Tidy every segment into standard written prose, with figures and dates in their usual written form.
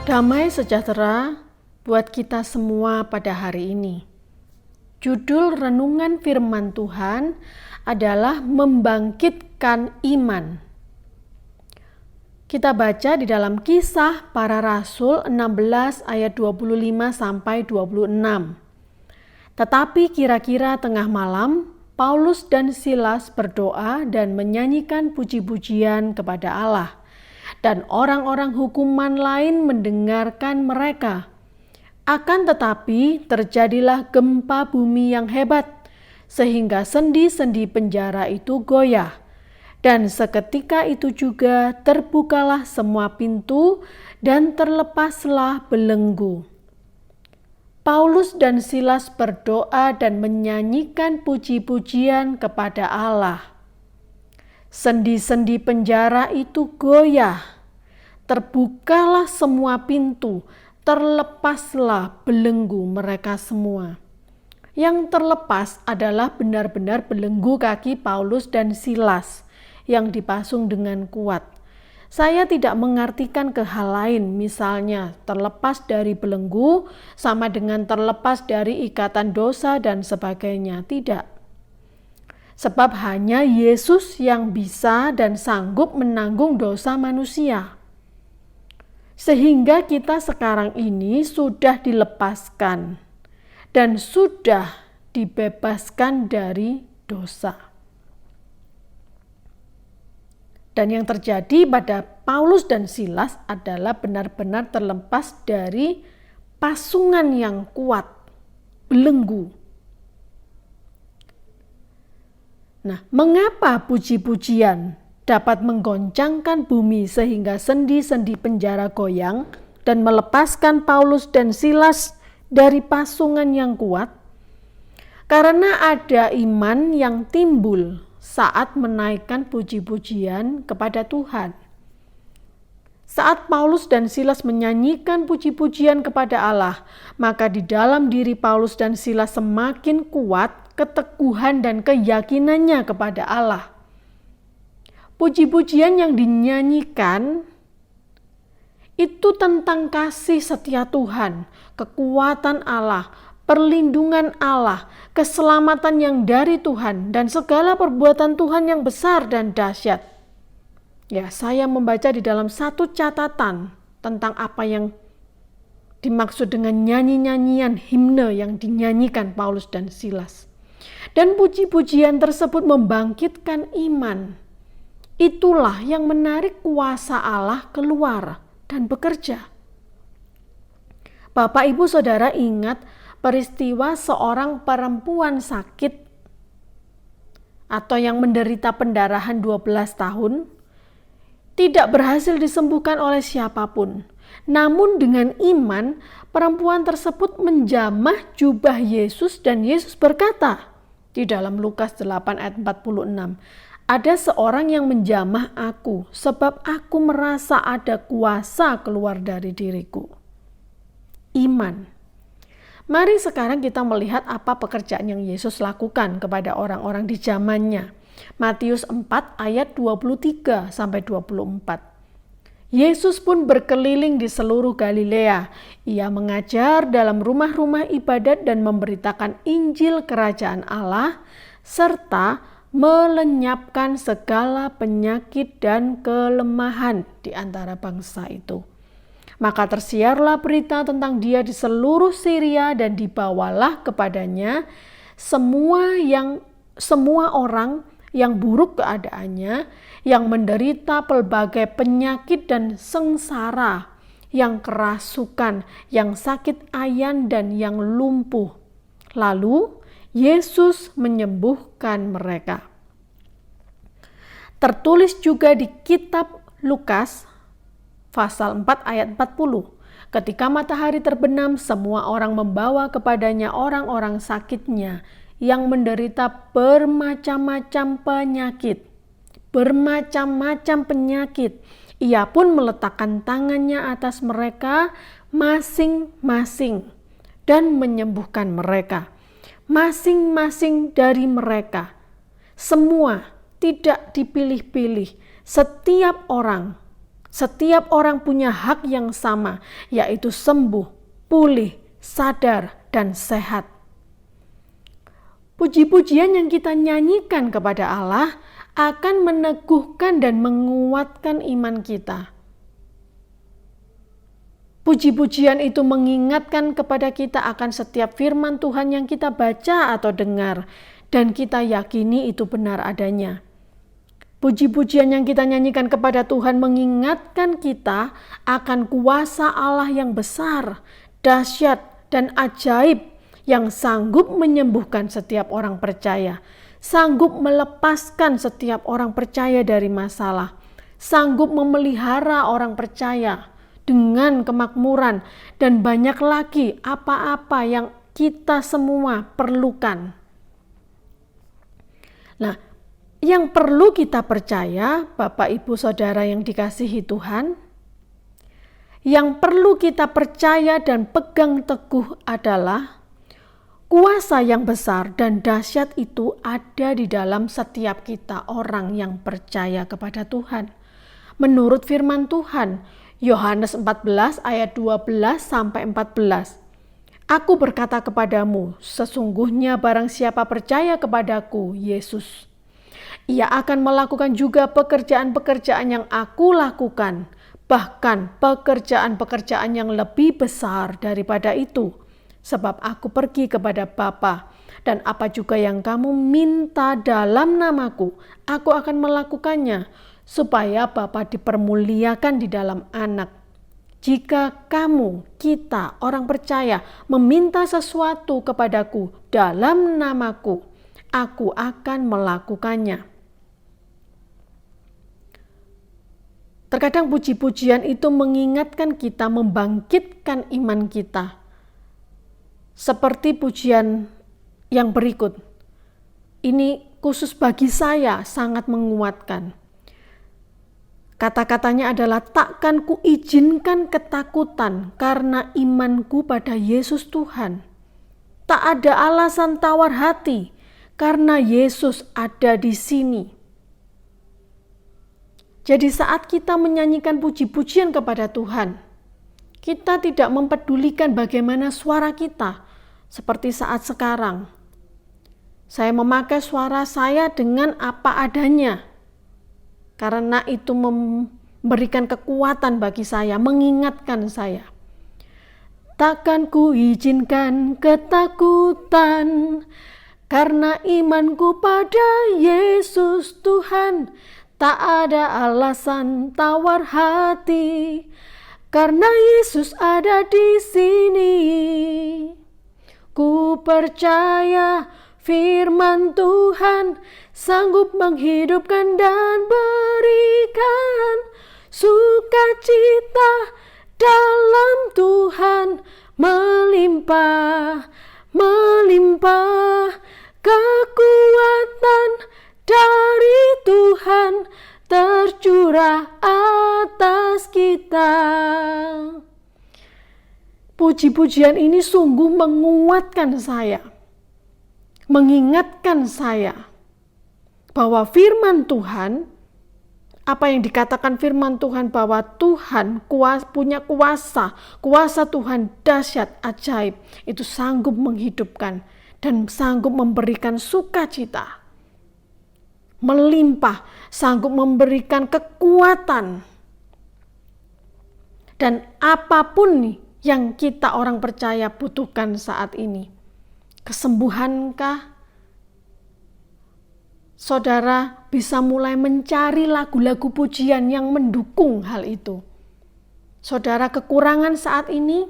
Damai sejahtera buat kita semua pada hari ini. Judul renungan firman Tuhan adalah membangkitkan iman. Kita baca di dalam Kisah Para Rasul 16 ayat 25 sampai 26. Tetapi kira-kira tengah malam, Paulus dan Silas berdoa dan menyanyikan puji-pujian kepada Allah. Dan orang-orang hukuman lain mendengarkan mereka. Akan tetapi terjadilah gempa bumi yang hebat, sehingga sendi-sendi penjara itu goyah. Dan seketika itu juga terbukalah semua pintu dan terlepaslah belenggu. Paulus dan Silas berdoa dan menyanyikan puji-pujian kepada Allah. Sendi-sendi penjara itu goyah, terbukalah semua pintu, terlepaslah belenggu mereka semua. Yang terlepas adalah benar-benar belenggu kaki Paulus dan Silas yang dipasung dengan kuat. Saya tidak mengartikan ke hal lain, misalnya terlepas dari belenggu sama dengan terlepas dari ikatan dosa dan sebagainya, tidak. Sebab hanya Yesus yang bisa dan sanggup menanggung dosa manusia. Sehingga kita sekarang ini sudah dilepaskan dan sudah dibebaskan dari dosa. Dan yang terjadi pada Paulus dan Silas adalah benar-benar terlepas dari pasungan yang kuat, belenggu. Nah, mengapa puji-pujian dapat menggoncangkan bumi sehingga sendi-sendi penjara goyang dan melepaskan Paulus dan Silas dari pasungan yang kuat? Karena ada iman yang timbul saat menaikkan puji-pujian kepada Tuhan. Saat Paulus dan Silas menyanyikan puji-pujian kepada Allah, maka di dalam diri Paulus dan Silas semakin kuat keteguhan dan keyakinannya kepada Allah. Puji-pujian yang dinyanyikan itu tentang kasih setia Tuhan, kekuatan Allah, perlindungan Allah, keselamatan yang dari Tuhan, dan segala perbuatan Tuhan yang besar dan dahsyat. Ya, saya membaca di dalam satu catatan tentang apa yang dimaksud dengan nyanyi-nyanyian himne yang dinyanyikan Paulus dan Silas. Dan puji-pujian tersebut membangkitkan iman. Itulah yang menarik kuasa Allah keluar dan bekerja. Bapak, Ibu, Saudara ingat peristiwa seorang perempuan sakit atau yang menderita pendarahan 12 tahun tidak berhasil disembuhkan oleh siapapun. Namun dengan iman, perempuan tersebut menjamah jubah Yesus dan Yesus berkata di dalam Lukas 8 ayat 46, "Ada seorang yang menjamah aku sebab aku merasa ada kuasa keluar dari diriku." Iman. Mari sekarang kita melihat apa pekerjaan yang Yesus lakukan kepada orang-orang di zamannya. Matius 4 ayat 23 sampai 24. Yesus pun berkeliling di seluruh Galilea. Ia mengajar dalam rumah-rumah ibadat dan memberitakan Injil Kerajaan Allah serta melenyapkan segala penyakit dan kelemahan di antara bangsa itu. Maka tersiarlah berita tentang dia di seluruh Syria dan dibawalah kepadanya semua orang yang buruk keadaannya, yang menderita pelbagai penyakit dan sengsara, yang kerasukan, yang sakit ayan dan yang lumpuh. Lalu Yesus menyembuhkan mereka. Tertulis juga di kitab Lukas pasal 4 ayat 40. Ketika matahari terbenam, semua orang membawa kepadanya orang-orang sakitnya yang menderita bermacam-macam penyakit. Ia pun meletakkan tangannya atas mereka masing-masing dan menyembuhkan mereka. Masing-masing dari mereka. Semua, tidak dipilih-pilih. Setiap orang Setiap orang punya hak yang sama, yaitu sembuh, pulih, sadar, dan sehat. Puji-pujian yang kita nyanyikan kepada Allah akan meneguhkan dan menguatkan iman kita. Puji-pujian itu mengingatkan kepada kita akan setiap firman Tuhan yang kita baca atau dengar, dan kita yakini itu benar adanya. Puji-pujian yang kita nyanyikan kepada Tuhan mengingatkan kita akan kuasa Allah yang besar, dahsyat, dan ajaib yang sanggup menyembuhkan setiap orang percaya, sanggup melepaskan setiap orang percaya dari masalah, sanggup memelihara orang percaya dengan kemakmuran, dan banyak lagi apa-apa yang kita semua perlukan. Nah, yang perlu kita percaya, Bapak Ibu Saudara yang dikasihi Tuhan, yang perlu kita percaya dan pegang teguh adalah kuasa yang besar dan dahsyat itu ada di dalam setiap kita orang yang percaya kepada Tuhan. Menurut firman Tuhan, Yohanes 14 ayat 12 sampai 14. Aku berkata kepadamu, sesungguhnya barang siapa percaya kepadaku, Yesus, ia akan melakukan juga pekerjaan-pekerjaan yang aku lakukan, bahkan pekerjaan-pekerjaan yang lebih besar daripada itu. Sebab aku pergi kepada Bapa, dan apa juga yang kamu minta dalam namaku, aku akan melakukannya, supaya Bapa dipermuliakan di dalam Anak. Jika kita orang percaya meminta sesuatu kepadaku dalam namaku, aku akan melakukannya. Terkadang puji-pujian itu mengingatkan kita, membangkitkan iman kita. Seperti pujian yang berikut. Ini khusus bagi saya sangat menguatkan. Kata-katanya adalah, takkan kuizinkan ketakutan karena imanku pada Yesus Tuhan. Tak ada alasan tawar hati karena Yesus ada di sini. Jadi saat kita menyanyikan puji-pujian kepada Tuhan, kita tidak mempedulikan bagaimana suara kita. Seperti saat sekarang, saya memakai suara saya dengan apa adanya, karena itu memberikan kekuatan bagi saya, mengingatkan saya. Takkan ku izinkan ketakutan, karena imanku pada Yesus Tuhan. Tak ada alasan tawar hati, karena Yesus ada di sini. Ku percaya firman Tuhan sanggup menghidupkan dan berikan sukacita dalam Tuhan, melimpah, melimpah kekuatan dari Tuhan tercurah atas kita. Puji-pujian ini sungguh menguatkan saya, mengingatkan saya bahwa firman Tuhan, apa yang dikatakan firman Tuhan bahwa Tuhan punya kuasa Tuhan dahsyat, ajaib, itu sanggup menghidupkan dan sanggup memberikan sukacita, melimpah, sanggup memberikan kekuatan. Dan apapun nih yang kita orang percaya butuhkan saat ini. Kesembuhankah? Saudara bisa mulai mencari lagu-lagu pujian yang mendukung hal itu. Saudara kekurangan saat ini,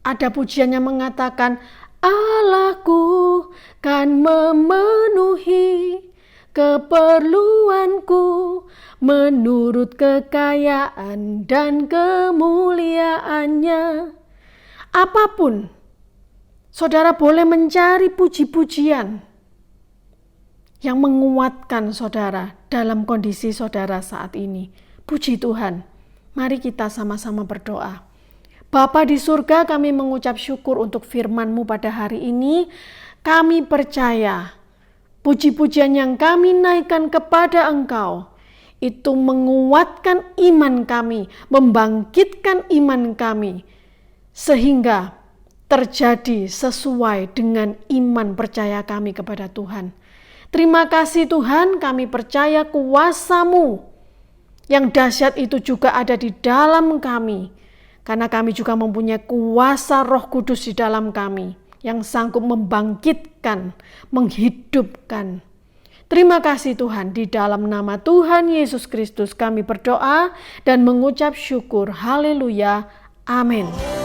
ada pujian yang mengatakan, Allahku kan memenuhi keperluanku menurut kekayaan dan kemuliaannya. Apapun, saudara boleh mencari puji-pujian yang menguatkan saudara dalam kondisi saudara saat ini. Puji Tuhan. Mari kita sama-sama berdoa. Bapa di surga, kami mengucap syukur untuk firman-Mu pada hari ini. Kami percaya puji-pujian yang kami naikkan kepada Engkau itu menguatkan iman kami, membangkitkan iman kami, sehingga terjadi sesuai dengan iman percaya kami kepada Tuhan. Terima kasih Tuhan, kami percaya kuasa-Mu yang dahsyat itu juga ada di dalam kami, karena kami juga mempunyai kuasa Roh Kudus di dalam kami yang sanggup membangkitkan, menghidupkan. Terima kasih Tuhan, di dalam nama Tuhan Yesus Kristus kami berdoa dan mengucap syukur. Haleluya. Amin.